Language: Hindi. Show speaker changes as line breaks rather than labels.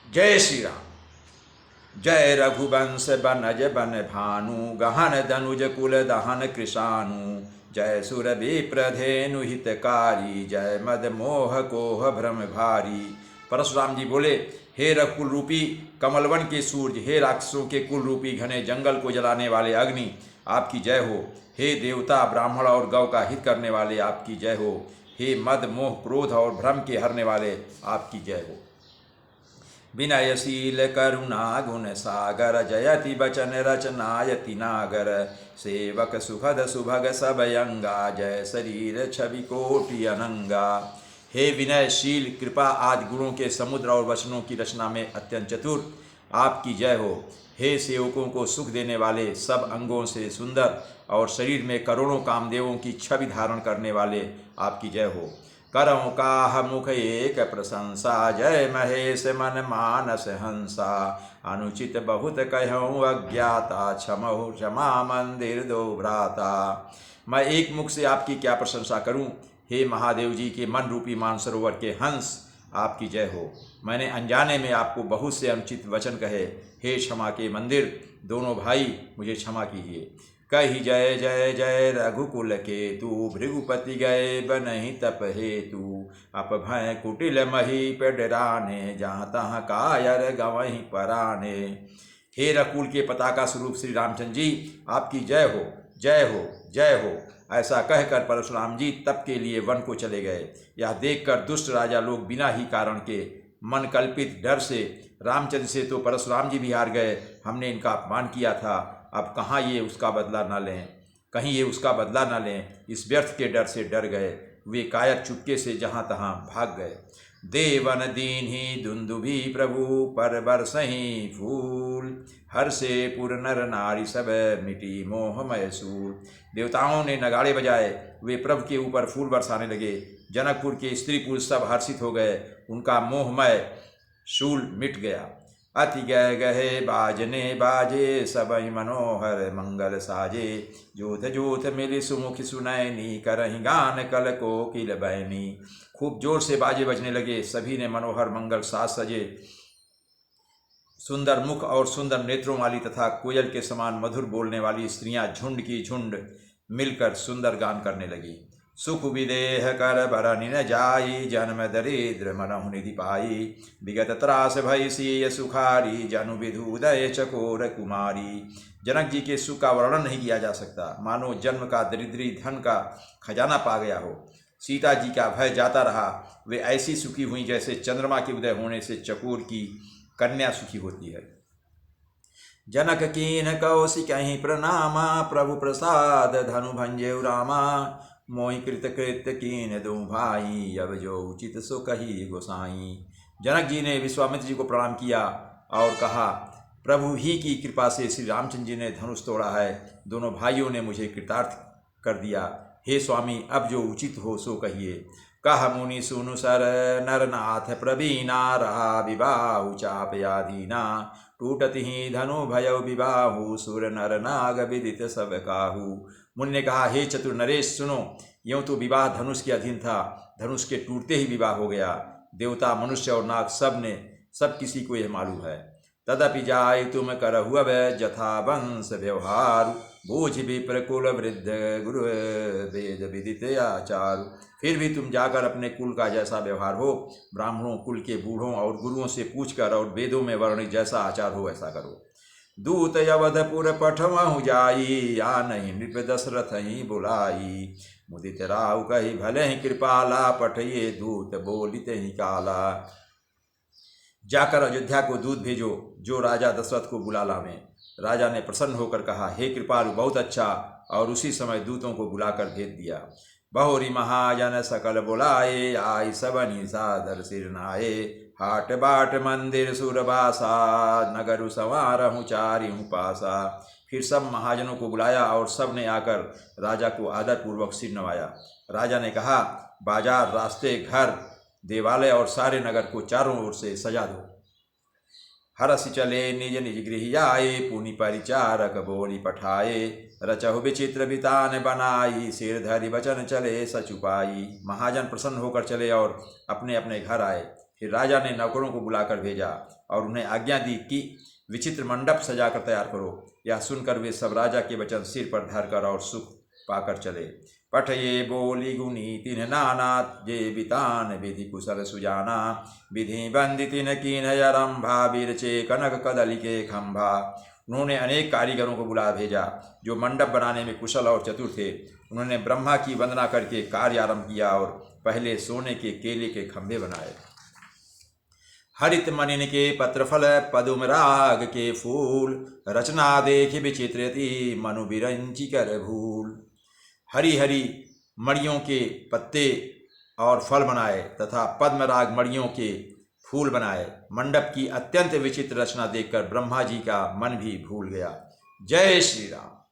जय श्री राम। जय रघुवंश बनज बन भानु गहन दनुज कुल दहन कृशानु। जय सुर विप्रधेनु हितकारी जय मद मोह कोह भ्रम भारी। परशुराम जी बोले, हे रघुकुल रूपी कमलवन के सूर्य, हे राक्षसों के कुल रूपी घने जंगल को जलाने वाले अग्नि, आपकी जय हो। हे देवता ब्राह्मण और गौ का हित करने वाले, आपकी जय हो। हे मद मोह क्रोध और भ्रम के हरने वाले, आपकी जय हो। विनयशील करुणा गुण सागर जयति बचन रचनायति नागर। सेवक सुखद सुभग सबयंगा जय शरीर छवि कोटि अनंगा। हे विनयशील कृपा आदि गुणों के समुद्र और वचनों की रचना में अत्यंत चतुर, आपकी जय हो। हे सेवकों को सुख देने वाले, सब अंगों से सुंदर और शरीर में करोड़ों कामदेवों की छवि धारण करने वाले, आपकी जय हो। करऊँ काह मुख एक प्रशंसा जय महेश मन मानस हंसा। अनुचित बहुत कहूँ अज्ञाता क्षमहु क्षमा मंदिर दो भ्राता। मैं एक मुख से आपकी क्या प्रशंसा करूं। हे महादेव जी के मन रूपी मानसरोवर के हंस, आपकी जय हो। मैंने अनजाने में आपको बहुत से अनुचित वचन कहे। हे क्षमा के मंदिर दोनों भाई, मुझे क्षमा कीजिए। कही जय जय जय रघुकुल के तू भृगुपति गए बनहि तप हेतु। अपभय कुटिल मही पे डराने जहाँ तहाँ कायर गवहीं पराने। हे रघुकुल के पताका स्वरूप श्री रामचंद्र जी, आपकी जय हो, जय हो, जय हो। ऐसा कहकर परशुराम जी तप के लिए वन को चले गए। यह देखकर दुष्ट राजा लोग बिना ही कारण के मन कल्पित डर से रामचंद्र से तो परशुराम जी भी हार गए। हमने इनका अपमान किया था, अब कहाँ ये उसका बदला न लें, कहीं ये उसका बदला न लें, इस व्यर्थ के डर से डर गए। वे कायर चुपके से जहाँ तहाँ भाग गए। देवन दीन ही दुंदुभी प्रभु पर बरसहीं फूल। हर से पुर नर नारी सब मिटी मोहमय सूल। देवताओं ने नगाड़े बजाए, वे प्रभु के ऊपर फूल बरसाने लगे। जनकपुर के स्त्री पुरुष सब हर्षित हो गए, उनका मोहमय शूल मिट गया। अति गय गहे बाजने बाजे सबई मनोहर मंगल साजे। जोत जोत मिली सुमुख सुनैनी करही गान कल को किल बैनी। खूब जोर से बाजे बजने लगे, सभी ने मनोहर मंगल साज सजे। सुंदर मुख और सुंदर नेत्रों वाली तथा कोयल के समान मधुर बोलने वाली स्त्रियां झुंड की झुंड मिलकर सुंदर गान करने लगी। सुख विदेह कर बरनि न जाई जन्म दरिद्र मनहु निधि पाई। विगत त्रास भय सीय सुखारी जनु विधुदय चकोर कुमारी। जनक जी के सुख का वर्णन नहीं किया जा सकता, मानो जन्म का दरिद्री धन का खजाना पा गया हो। सीता जी का भय जाता रहा, वे ऐसी सुखी हुई जैसे चंद्रमा के उदय होने से चकोर की कन्या सुखी होती है। जनक कीन कौशिकहि प्रणामा प्रभु प्रसाद धनु भंजेउ रामा। मोहि कृत कृत्य कीन दो भाई अब जो उचित सो कही गोसाई। जनक जी ने विश्वामित्र जी को प्रणाम किया और कहा, प्रभु ही की कृपा से श्री रामचंद्र जी ने धनुष तोड़ा है, दोनों भाइयों ने मुझे कृतार्थ कर दिया। हे स्वामी, अब जो उचित हो सो कहिए। कह मुनि सुनु सर नरनाथ प्रवीणा रहा विबाहु चापयाधीना। टूटति ही धनु भयउ विबाहु सुर नर नाग विदित सब काहू। मुनि ने कहा, हे चतुर नरेश सुनो, यूं तो विवाह धनुष के अधीन था, धनुष के टूटते ही विवाह हो गया। देवता मनुष्य और नाग सब किसी को यह मालूम है। तदपि जाय तुम करहु अब जथा वंश व्यवहार। बोझ विप्र कुल वृद्ध गुरु वेद विदित आचार। फिर भी तुम जाकर अपने कुल का जैसा व्यवहार हो, ब्राह्मणों कुल के बूढ़ों और गुरुओं से पूछकर और वेदों में वर्णित जैसा आचार हो वैसा करो। दूत अवधपुर पठमहु जाई आ नहीं नृप दशरथ ही बुलाई। मुदित राहु कही भले ही कृपाला पठिए दूत बोलिते ही काला। जाकर अयोध्या को दूत भेजो जो राजा दशरथ को बुला लावें। राजा ने प्रसन्न होकर कहा, हे कृपालु, बहुत अच्छा, और उसी समय दूतों को बुलाकर भेज दिया। बहुरी महाजन सकल बुलाए आई सबनी सादर सिर नाये। हाट बाट मंदिर सुरबासा नगरु संवारहु चारिहु पासा। फिर सब महाजनों को बुलाया और सब ने आकर राजा को आदरपूर्वक सिर नवाया। राजा ने कहा, बाजार, रास्ते, घर, देवालय और सारे नगर को चारों ओर से सजा दो। हरसि चले निज निज गृह आए पुनि परिचारक बोली पठाए। रचहु विचित्र वितान बनाई सिर धरि वचन चले सचुपाई। महाजन प्रसन्न होकर चले और अपने अपने घर आए। फिर राजा ने नौकरों को बुलाकर भेजा और उन्हें आज्ञा दी कि विचित्र मंडप सजाकर तैयार करो। यह सुनकर वे सब राजा के वचन सिर पर धरकर और सुख पाकर चले। पठये बोली गुनी तिन नानात जे बितान विधि कुशल सुजाना विधि बंदितिन कीन यरम्भा वीरचे कनक कदली के खंभा। उन्होंने अनेक कारीगरों को बुला भेजा जो मंडप बनाने में कुशल और चतुर थे। उन्होंने ब्रह्मा की वंदना करके कार्य आरंभ किया और पहले सोने के केले के खंभे बनाए। हरित मनिन के पत्रफल पदुम राग के फूल रचना देख विचित्रयति मनु बिरंची कर भूल। हरी हरी मणियों के पत्ते और फल बनाए तथा पद्मराग मणियों के फूल बनाए। मंडप की अत्यंत विचित्र रचना देखकर ब्रह्मा जी का मन भी भूल गया। जय श्री राम।